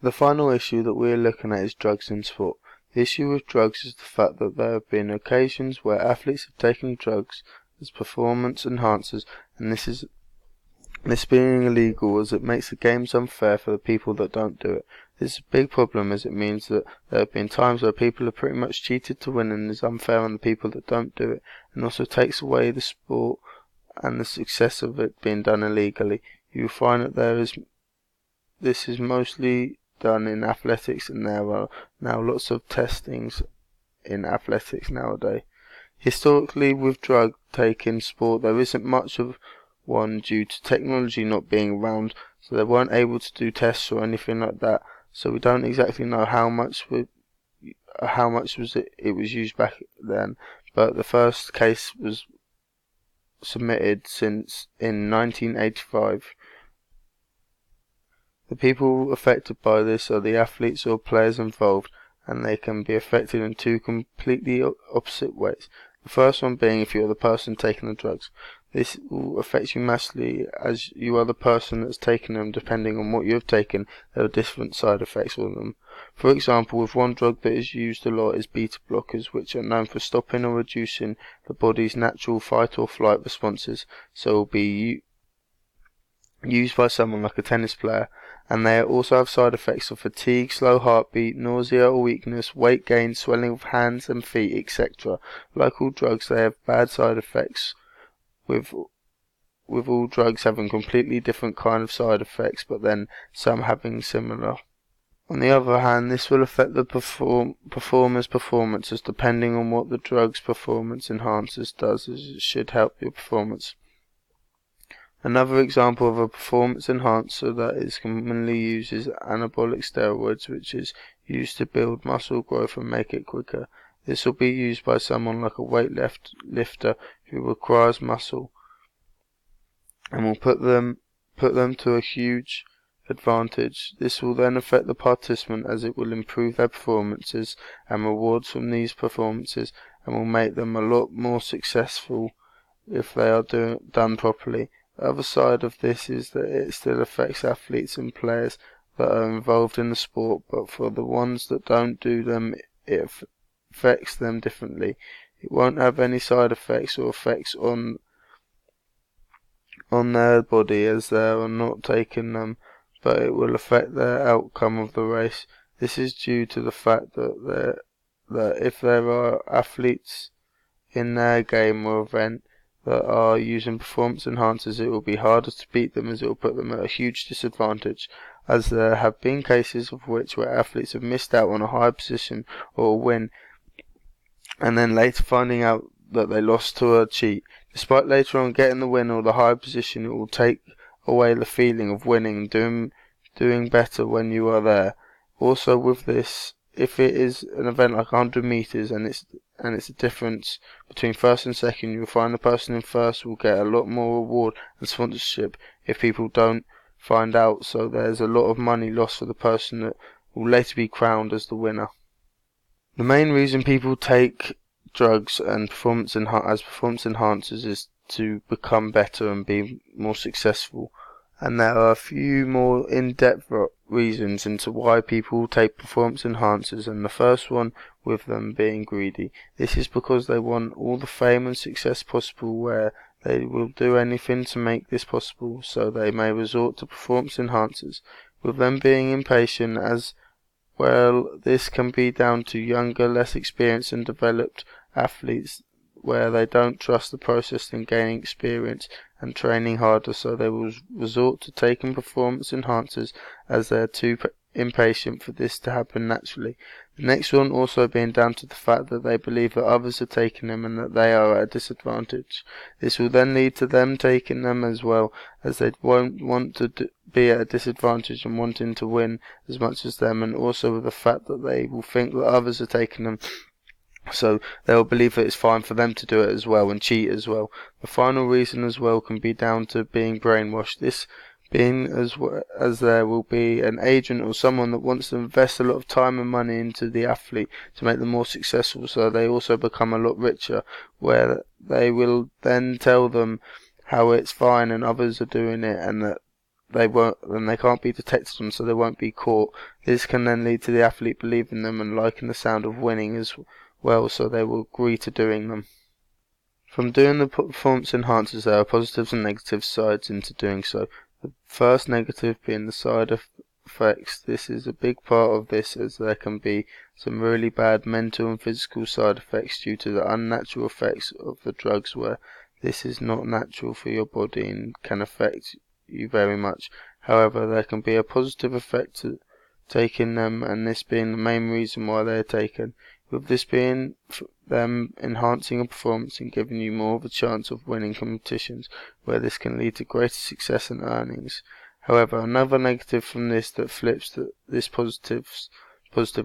The final issue that we are looking at is drugs in sport. The issue with drugs is the fact that there have been occasions where athletes have taken drugs as performance enhancers, and this being illegal as it makes the games unfair for the people that don't do it. This is a big problem as it means that there have been times where people have pretty much cheated to win and is unfair on the people that don't do it, and also takes away the sport and the success of it being done illegally. You will find that this is mostly done in athletics, and there are now lots of testings in athletics nowadays. Historically, with drug take in sport, there isn't much of one due to technology not being around, so they weren't able to do tests or anything like that. So we don't exactly know how much was it was used back then. But the first case was submitted since in 1985. The people affected by this are the athletes or players involved, and they can be affected in two completely opposite ways. The first one being if you're the person taking the drugs. This will affect you massively as you are the person that's taken them. Depending on what you have taken, there are different side effects with them. For example, with one drug that is used a lot is beta blockers, which are known for stopping or reducing the body's natural fight or flight responses, so will be used by someone like a tennis player, and they also have side effects of fatigue, slow heartbeat, nausea or weakness, weight gain, swelling of hands and feet, etc. Like all drugs, they have bad side effects, with all drugs having completely different kind of side effects, but then some having similar. On the other hand, this will affect the performer's performances depending on what the drug's performance enhancers does, as it should help your performance. Another example of a performance enhancer that is commonly used is anabolic steroids, which is used to build muscle growth and make it quicker. This will be used by someone like a weightlifter who requires muscle, and will put them to a huge advantage. This will then affect the participant as it will improve their performances and rewards from these performances, and will make them a lot more successful if they are done properly. The other side of this is that it still affects athletes and players that are involved in the sport, but for the ones that don't do them, it affects them differently. It won't have any side effects or effects on their body as they are not taking them, but it will affect their outcome of the race. This is due to the fact that if there are athletes in their game or event that are using performance enhancers, it will be harder to beat them as it will put them at a huge disadvantage, as there have been cases of which where athletes have missed out on a high position or a win, and then later finding out that they lost to a cheat. Despite later on getting the win or the high position, it will take away the feeling of winning and doing better when you are there. Also with this, if it is an event like 100 meters and it's a difference between first and second, you'll find the person in first will get a lot more reward and sponsorship if people don't find out, so there's a lot of money lost for the person that will later be crowned as the winner. The main reason people take drugs and performance enhancers is to become better and be more successful. And there are a few more in-depth reasons into why people take performance enhancers, and the first one with them being greedy. This is because they want all the fame and success possible, where they will do anything to make this possible, so they may resort to performance enhancers. With them being impatient as well, this can be down to younger, less experienced and developed athletes, where they don't trust the process in gaining experience and training harder, so they will resort to taking performance enhancers as they are too impatient for this to happen naturally. The next one also being down to the fact that they believe that others are taking them and that they are at a disadvantage. This will then lead to them taking them as well, as they won't want to be at a disadvantage and wanting to win as much as them, and also with the fact that they will think that others are taking them, so they'll believe that it's fine for them to do it as well and cheat as well. The final reason as well can be down to being brainwashed. This being as there will be an agent or someone that wants to invest a lot of time and money into the athlete to make them more successful, so they also become a lot richer, where they will then tell them how it's fine and others are doing it, and that they can't be detected on, so they won't be caught. This can then lead to the athlete believing them and liking the sound of winning as well, so they will agree to doing them. From doing the performance enhancers, there are positives and negative sides into doing so. The first negative being the side effects. This is a big part of this, as there can be some really bad mental and physical side effects due to the unnatural effects of the drugs, where this is not natural for your body and can affect you very much. However, there can be a positive effect to taking them, and this being the main reason why they are taken, with this being them enhancing your performance and giving you more of a chance of winning competitions, where this can lead to greater success and earnings. However, another negative from this that flips this positive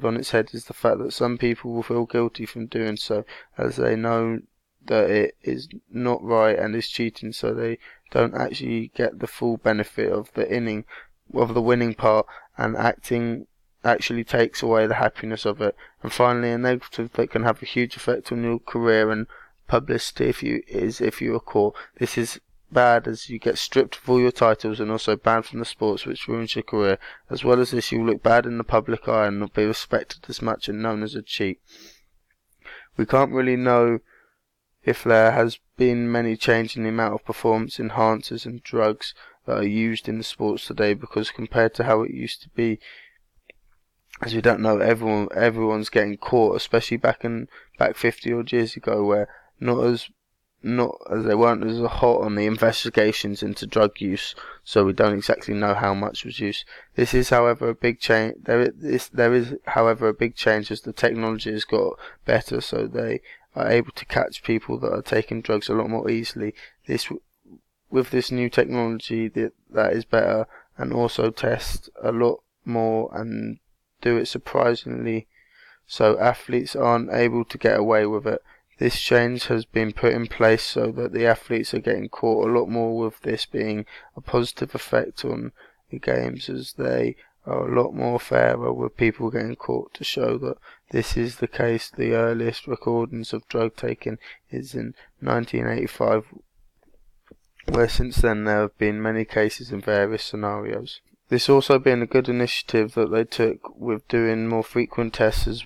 on its head is the fact that some people will feel guilty from doing so, as they know that it is not right and is cheating, so they don't actually get the full benefit of the winning part, and acting actually takes away the happiness of it. And finally, a negative that can have a huge effect on your career and publicity if you are caught. This is bad, as you get stripped of all your titles and also banned from the sports, which ruins your career. As well as this, you'll look bad in the public eye and not be respected as much and known as a cheat. We can't really know if there has been many change in the amount of performance enhancers and drugs that are used in the sports today, because compared to how it used to be, as we don't know, everyone's getting caught, especially back 50 odd years ago, where not as they weren't as hot on the investigations into drug use, so we don't exactly know how much was used. This is, however, a big change. There is, however, a big change as the technology has got better, so they are able to catch people that are taking drugs a lot more easily. With this new technology, that is better, and also test a lot more and do it surprisingly, so athletes aren't able to get away with it. This change has been put in place so that the athletes are getting caught a lot more, with this being a positive effect on the games, as they are a lot more fairer with people getting caught. To show that this is the case, the earliest recordings of drug taking is in 1985, where since then there have been many cases in various scenarios. This also being a good initiative that they took with doing more frequent tests,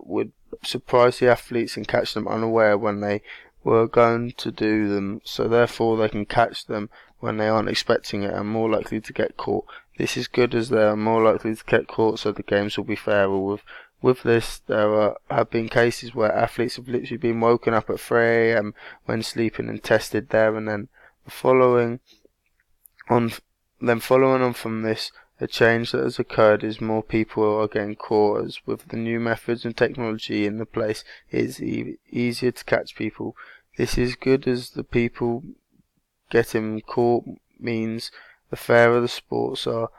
would surprise the athletes and catch them unaware when they were going to do them, so therefore they can catch them when they aren't expecting it and more likely to get caught. This is good, as they are more likely to get caught, so the games will be fairer. With this, there have been cases where athletes have literally been woken up at 3 AM when sleeping and tested there and then. Following on from this, a change that has occurred is more people are getting caught, as with the new methods and technology in the place, it is easier to catch people. This is good, as the people getting caught means the fairer the sports are,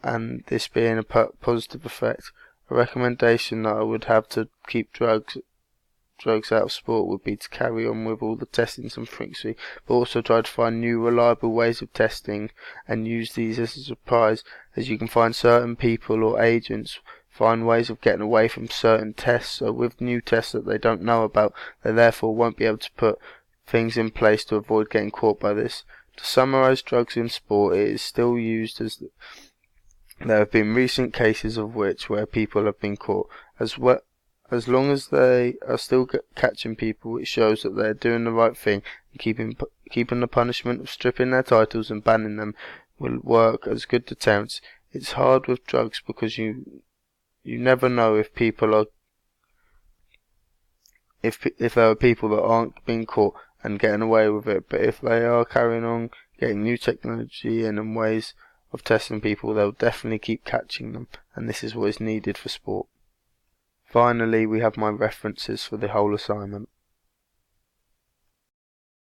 and this being a positive effect. A recommendation that I would have to keep drugs out of sport would be to carry on with all the testings and frequency, but also try to find new reliable ways of testing and use these as a surprise, as you can find certain people or agents find ways of getting away from certain tests, so with new tests that they don't know about, they therefore won't be able to put things in place to avoid getting caught by this. To summarise drugs in sport, it is still used, as there have been recent cases of where people have been caught. As long as they are still catching people, it shows that they are doing the right thing, and keeping the punishment of stripping their titles and banning them will work as good deterrents. It's hard with drugs, because you never know if there are people that aren't being caught and getting away with it, but if they are carrying on getting new technology and ways of testing people, they'll definitely keep catching them, and this is what is needed for sport. Finally, we have my references for the whole assignment.